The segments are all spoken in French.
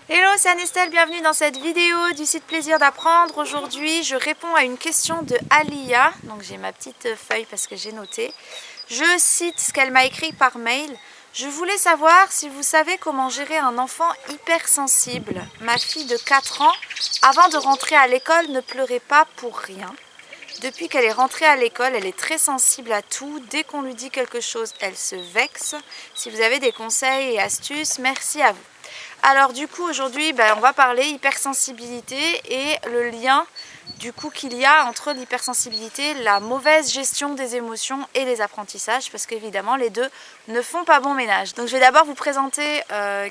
Hello, c'est Anestel, bienvenue dans cette vidéo du site Plaisir d'apprendre. Aujourd'hui, je réponds à une question de Alia. Donc j'ai ma petite feuille parce que j'ai noté. Je cite ce qu'elle m'a écrit par mail. Je voulais savoir si vous savez comment gérer un enfant hypersensible. Ma fille de 4 ans, avant de rentrer à l'école, ne pleurait pas pour rien. Depuis qu'elle est rentrée à l'école, elle est très sensible à tout. Dès qu'on lui dit quelque chose, elle se vexe. Si vous avez des conseils et astuces, merci à vous. Alors du coup aujourd'hui on va parler hypersensibilité et le lien du coup qu'il y a entre l'hypersensibilité, la mauvaise gestion des émotions et les apprentissages, parce qu'évidemment les deux ne font pas bon ménage. Donc je vais d'abord vous présenter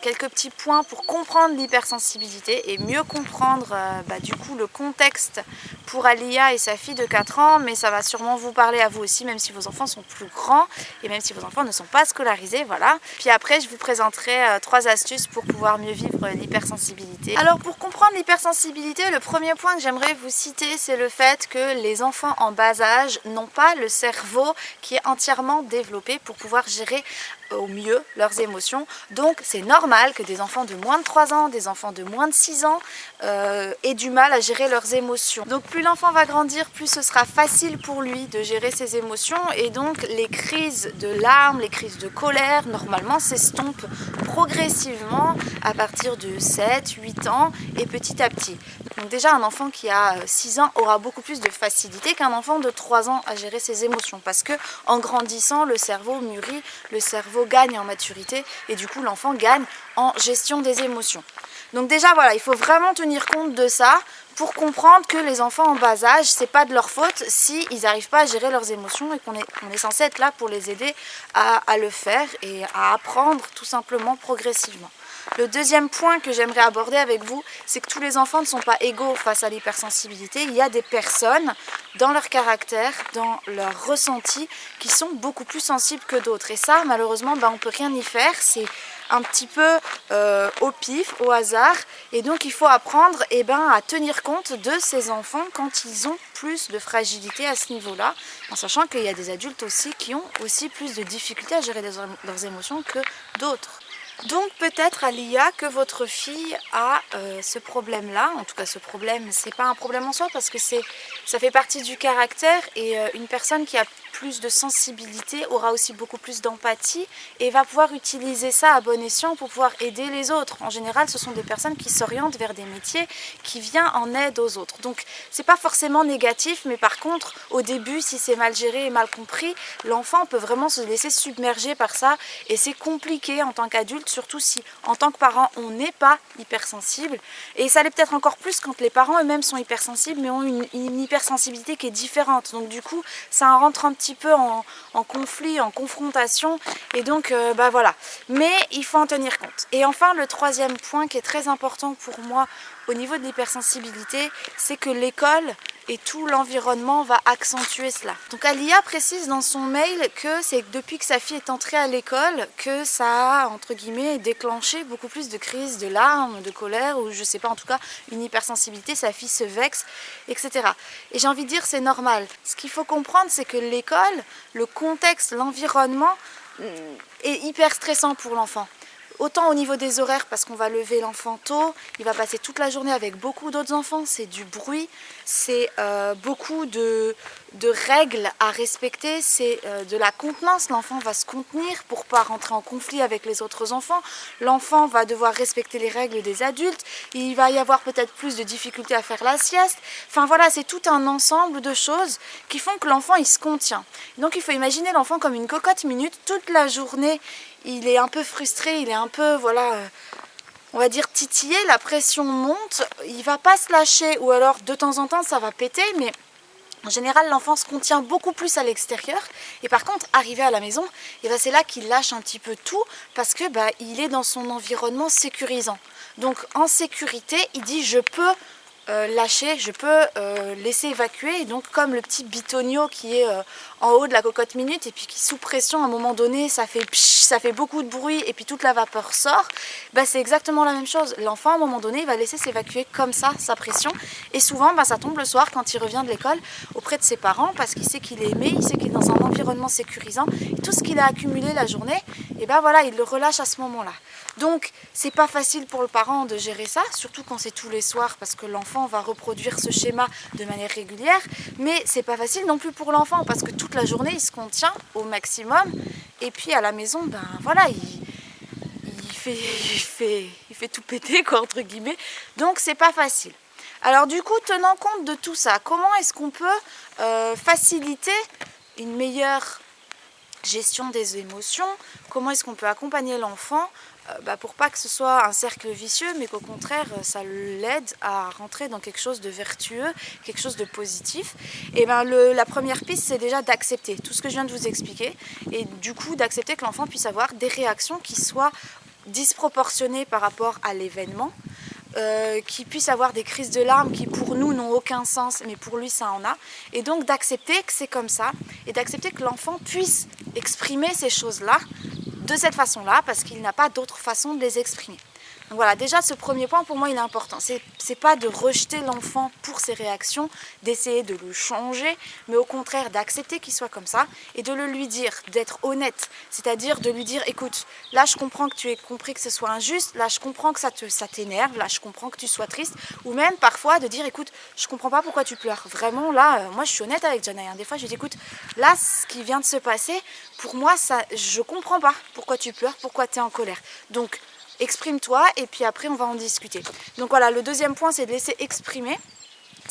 quelques petits points pour comprendre l'hypersensibilité et mieux comprendre du coup le contexte pour Alia et sa fille de 4 ans, mais ça va sûrement vous parler à vous aussi, même si vos enfants sont plus grands et même si vos enfants ne sont pas scolarisés, voilà. Puis après je vous présenterai 3 astuces pour pouvoir mieux vivre l'hypersensibilité. Alors pour comprendre l'hypersensibilité, le premier point que j'aimerais vous citer, c'est le fait que les enfants en bas âge n'ont pas le cerveau qui est entièrement développé pour pouvoir gérer au mieux leurs émotions. Donc c'est normal que des enfants de moins de 3 ans, des enfants de moins de 6 ans aient du mal à gérer leurs émotions. Donc plus l'enfant va grandir, plus ce sera facile pour lui de gérer ses émotions, et donc les crises de larmes, les crises de colère, normalement s'estompent progressivement à partir de 7-8 ans et petit à petit. Donc déjà un enfant qui a 6 ans aura beaucoup plus de facilité qu'un enfant de 3 ans à gérer ses émotions, parce que en grandissant le cerveau mûrit, le cerveau gagne en maturité et du coup l'enfant gagne en gestion des émotions. Donc déjà voilà, il faut vraiment tenir compte de ça pour comprendre que les enfants en bas âge, c'est pas de leur faute si ils n'arrivent pas à gérer leurs émotions, et qu'on est censé être là pour les aider à le faire et à apprendre tout simplement progressivement. Le deuxième point que j'aimerais aborder avec vous, c'est que tous les enfants ne sont pas égaux face à l'hypersensibilité. Il y a des personnes, dans leur caractère, dans leur ressenti, qui sont beaucoup plus sensibles que d'autres. Et ça, malheureusement, on ne peut rien y faire. C'est un petit peu au pif, au hasard. Et donc, il faut apprendre à tenir compte de ces enfants quand ils ont plus de fragilité à ce niveau-là, en sachant qu'il y a des adultes aussi qui ont aussi plus de difficultés à gérer leurs émotions que d'autres. Donc peut-être Alia que votre fille a ce problème-là. En tout cas ce problème, c'est pas un problème en soi, parce que ça fait partie du caractère, et une personne qui a plus de sensibilité aura aussi beaucoup plus d'empathie et va pouvoir utiliser ça à bon escient pour pouvoir aider les autres. En général, ce sont des personnes qui s'orientent vers des métiers qui viennent en aide aux autres. Donc c'est pas forcément négatif, mais par contre au début, si c'est mal géré et mal compris, l'enfant peut vraiment se laisser submerger par ça, et c'est compliqué en tant qu'adulte, surtout si en tant que parent on n'est pas hypersensible, et ça l'est peut-être encore plus quand les parents eux-mêmes sont hypersensibles mais ont une hypersensibilité qui est différente. Donc du coup ça rentre un petit peu en conflit, en confrontation, et donc voilà. Mais il faut en tenir compte. Et enfin le troisième point qui est très important pour moi au niveau de l'hypersensibilité, c'est que l'école et tout l'environnement va accentuer cela. Donc Alia précise dans son mail que c'est depuis que sa fille est entrée à l'école que ça a, entre guillemets, déclenché beaucoup plus de crises, de larmes, de colère, ou je sais pas, en tout cas une hypersensibilité, sa fille se vexe, etc. Et j'ai envie de dire, c'est normal. Ce qu'il faut comprendre, c'est que l'école, le contexte, l'environnement est hyper stressant pour l'enfant. Autant au niveau des horaires, parce qu'on va lever l'enfant tôt, il va passer toute la journée avec beaucoup d'autres enfants, c'est du bruit, c'est beaucoup de règles à respecter, c'est de la contenance. L'enfant va se contenir pour ne pas rentrer en conflit avec les autres enfants. L'enfant va devoir respecter les règles des adultes, il va y avoir peut-être plus de difficultés à faire la sieste. Enfin voilà, c'est tout un ensemble de choses qui font que l'enfant il se contient. Donc il faut imaginer l'enfant comme une cocotte minute toute la journée. Il est un peu frustré, il est un peu, on va dire titillé, la pression monte, il va pas se lâcher, ou alors de temps en temps ça va péter, mais en général l'enfant se contient beaucoup plus à l'extérieur. Et par contre, arrivé à la maison, c'est là qu'il lâche un petit peu tout, parce que il est dans son environnement sécurisant. Donc en sécurité, il dit je peux lâcher, je peux laisser évacuer. Et donc comme le petit bitonio qui est en haut de la cocotte minute et puis qui sous pression à un moment donné ça fait psh, ça fait beaucoup de bruit et puis toute la vapeur sort, bah, c'est exactement la même chose. L'enfant à un moment donné il va laisser s'évacuer comme ça sa pression et souvent bah, ça tombe le soir quand il revient de l'école auprès de ses parents parce qu'il sait qu'il est aimé, il sait qu'il est dans un environnement sécurisant et tout ce qu'il a accumulé la journée, et ben voilà, il le relâche à ce moment-là. Donc c'est pas facile pour le parent de gérer ça, surtout quand c'est tous les soirs parce que l'enfant va reproduire ce schéma de manière régulière, mais c'est pas facile non plus pour l'enfant parce que toute la journée il se contient au maximum et puis à la maison ben voilà il fait tout péter quoi entre guillemets, donc c'est pas facile. Alors du coup, tenant compte de tout ça, comment est-ce qu'on peut faciliter une meilleure gestion des émotions? Comment est-ce qu'on peut accompagner l'enfant pour pas que ce soit un cercle vicieux, mais qu'au contraire, ça l'aide à rentrer dans quelque chose de vertueux, quelque chose de positif? Et ben la première piste, c'est déjà d'accepter tout ce que je viens de vous expliquer, et du coup d'accepter que l'enfant puisse avoir des réactions qui soient disproportionnées par rapport à l'événement, qui puisse avoir des crises de larmes qui pour nous n'ont aucun sens, mais pour lui ça en a, et donc d'accepter que c'est comme ça, et d'accepter que l'enfant puisse exprimer ces choses-là de cette façon-là, parce qu'il n'a pas d'autre façon de les exprimer. Donc voilà, déjà ce premier point pour moi il est important. C'est pas de rejeter l'enfant pour ses réactions, d'essayer de le changer, mais au contraire d'accepter qu'il soit comme ça et de le lui dire, d'être honnête. C'est-à-dire de lui dire, écoute, là je comprends que tu aies compris que ce soit injuste, là je comprends que ça t'énerve, là je comprends que tu sois triste, ou même parfois de dire, écoute, je comprends pas pourquoi tu pleures. Vraiment là, moi je suis honnête avec Janaï, hein. Des fois je lui dis, écoute, là ce qui vient de se passer, pour moi ça, je comprends pas pourquoi tu pleures, pourquoi tu es en colère. Donc exprime-toi et puis après on va en discuter. Donc voilà, le deuxième point c'est de laisser exprimer.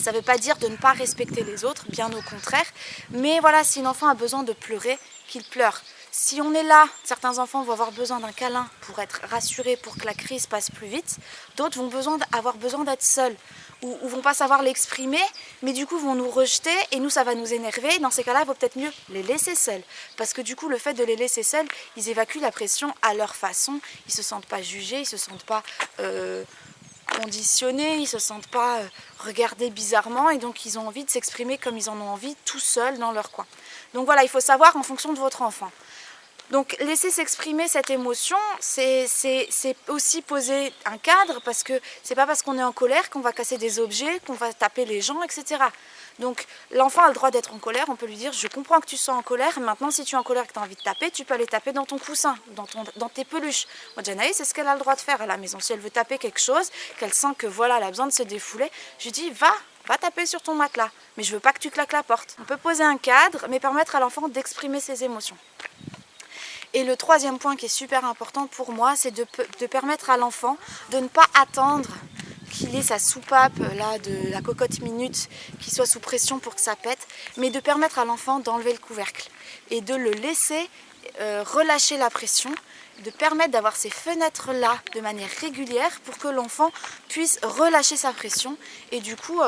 Ça ne veut pas dire de ne pas respecter les autres, bien au contraire. Mais voilà, si l'enfant a besoin de pleurer, qu'il pleure. Si on est là, certains enfants vont avoir besoin d'un câlin pour être rassurés, pour que la crise passe plus vite. D'autres vont avoir besoin d'être seuls, ou vont pas savoir l'exprimer, mais du coup vont nous rejeter et nous ça va nous énerver. Dans ces cas-là, il vaut peut-être mieux les laisser seuls. Parce que du coup, le fait de les laisser seuls, ils évacuent la pression à leur façon. Ils ne se sentent pas jugés, ils ne se sentent pas conditionnés, ils ne se sentent pas regardés bizarrement et donc ils ont envie de s'exprimer comme ils en ont envie, tout seuls dans leur coin. Donc voilà, il faut savoir en fonction de votre enfant. Donc laisser s'exprimer cette émotion, c'est aussi poser un cadre, parce que c'est pas parce qu'on est en colère qu'on va casser des objets, qu'on va taper les gens, etc. Donc l'enfant a le droit d'être en colère, on peut lui dire je comprends que tu sois en colère, maintenant si tu es en colère et que tu as envie de taper, tu peux aller taper dans ton coussin, dans tes peluches. Moi Janaï, c'est ce qu'elle a le droit de faire à la maison. Si elle veut taper quelque chose, qu'elle sent que voilà, elle a besoin de se défouler, je lui dis va taper sur ton matelas, mais je veux pas que tu claques la porte. On peut poser un cadre, mais permettre à l'enfant d'exprimer ses émotions. Et le troisième point qui est super important pour moi, c'est de permettre à l'enfant de ne pas attendre qu'il ait sa soupape là, de la cocotte minute, qui soit sous pression pour que ça pète, mais de permettre à l'enfant d'enlever le couvercle et de le laisser relâcher la pression, de permettre d'avoir ces fenêtres-là de manière régulière pour que l'enfant puisse relâcher sa pression et du coup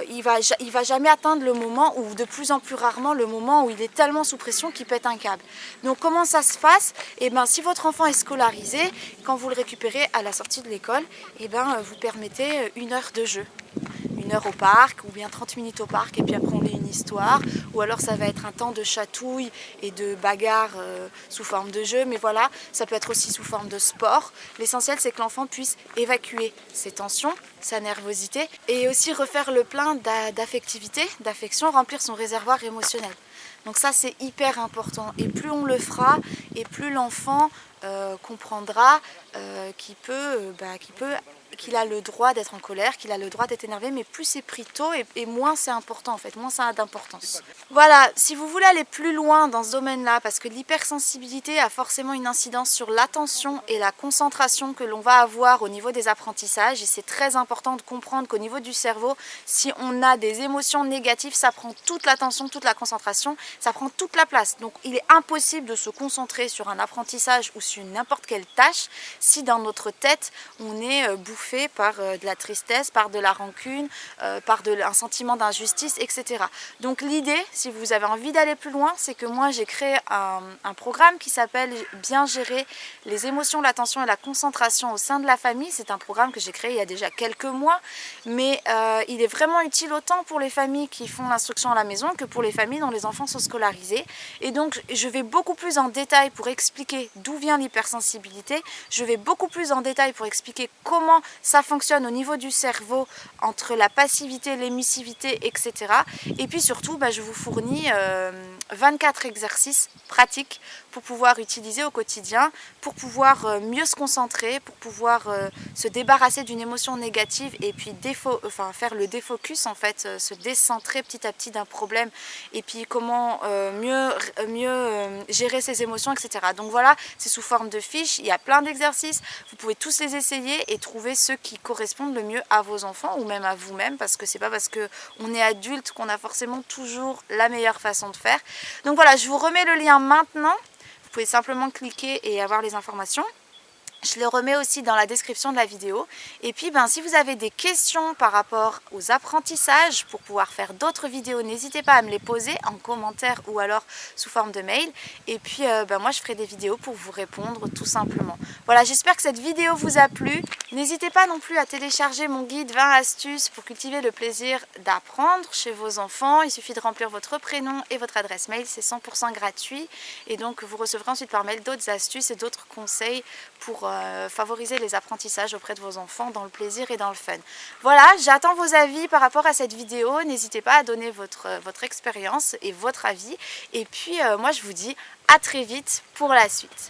il va jamais atteindre le moment, ou de plus en plus rarement le moment où il est tellement sous pression qu'il pète un câble. Donc comment ça se passe? Et ben, si votre enfant est scolarisé, quand vous le récupérez à la sortie de l'école, et ben, vous permettez 1 heure de jeu. 1 heure au parc, ou bien 30 minutes au parc, et puis après on lit une histoire, ou alors ça va être un temps de chatouille et de bagarre sous forme de jeu, mais voilà, ça peut être aussi sous forme de sport. L'essentiel c'est que l'enfant puisse évacuer ses tensions, sa nervosité, et aussi refaire le plein d'affectivité, d'affection, remplir son réservoir émotionnel. Donc ça c'est hyper important, et plus on le fera, et plus l'enfant comprendra qu'il a le droit d'être en colère, qu'il a le droit d'être énervé, mais plus c'est pris tôt et moins c'est important en fait, moins ça a d'importance. Voilà, si vous voulez aller plus loin dans ce domaine-là, parce que l'hypersensibilité a forcément une incidence sur l'attention et la concentration que l'on va avoir au niveau des apprentissages, et c'est très important de comprendre qu'au niveau du cerveau, si on a des émotions négatives, ça prend toute l'attention, toute la concentration, ça prend toute la place. Donc il est impossible de se concentrer sur un apprentissage ou sur n'importe quelle tâche si dans notre tête on est bouffé étouffé par de la tristesse, par de la rancune, par un sentiment d'injustice, etc. Donc l'idée, si vous avez envie d'aller plus loin, c'est que moi j'ai créé un programme qui s'appelle Bien gérer les émotions, l'attention et la concentration au sein de la famille. C'est un programme que j'ai créé il y a déjà quelques mois, mais il est vraiment utile autant pour les familles qui font l'instruction à la maison que pour les familles dont les enfants sont scolarisés. Et donc je vais beaucoup plus en détail pour expliquer d'où vient l'hypersensibilité, je vais beaucoup plus en détail pour expliquer comment ça fonctionne au niveau du cerveau entre la passivité, l'émissivité, etc. Et puis surtout, je vous fournis 24 exercices pratiques pour pouvoir utiliser au quotidien, pour pouvoir mieux se concentrer, pour pouvoir se débarrasser d'une émotion négative et puis faire le défocus en fait, se décentrer petit à petit d'un problème et puis comment mieux gérer ses émotions, etc. Donc voilà, c'est sous forme de fiches, il y a plein d'exercices, vous pouvez tous les essayer et trouver ceux qui correspondent le mieux à vos enfants ou même à vous-même, parce que c'est pas parce qu'on est adulte qu'on a forcément toujours la meilleure façon de faire. Donc voilà, je vous remets le lien maintenant. Vous pouvez simplement cliquer et avoir les informations. Je le remets aussi dans la description de la vidéo. Et puis si vous avez des questions par rapport aux apprentissages pour pouvoir faire d'autres vidéos, n'hésitez pas à me les poser en commentaire ou alors sous forme de mail. Et puis moi je ferai des vidéos pour vous répondre tout simplement. Voilà, j'espère que cette vidéo vous a plu. N'hésitez pas non plus à télécharger mon guide 20 astuces pour cultiver le plaisir d'apprendre chez vos enfants. Il suffit de remplir votre prénom et votre adresse mail, c'est 100% gratuit. Et donc vous recevrez ensuite par mail d'autres astuces et d'autres conseils pour favoriser les apprentissages auprès de vos enfants dans le plaisir et dans le fun. Voilà, j'attends vos avis par rapport à cette vidéo. N'hésitez pas à donner votre expérience et votre avis. Et puis moi je vous dis à très vite pour la suite.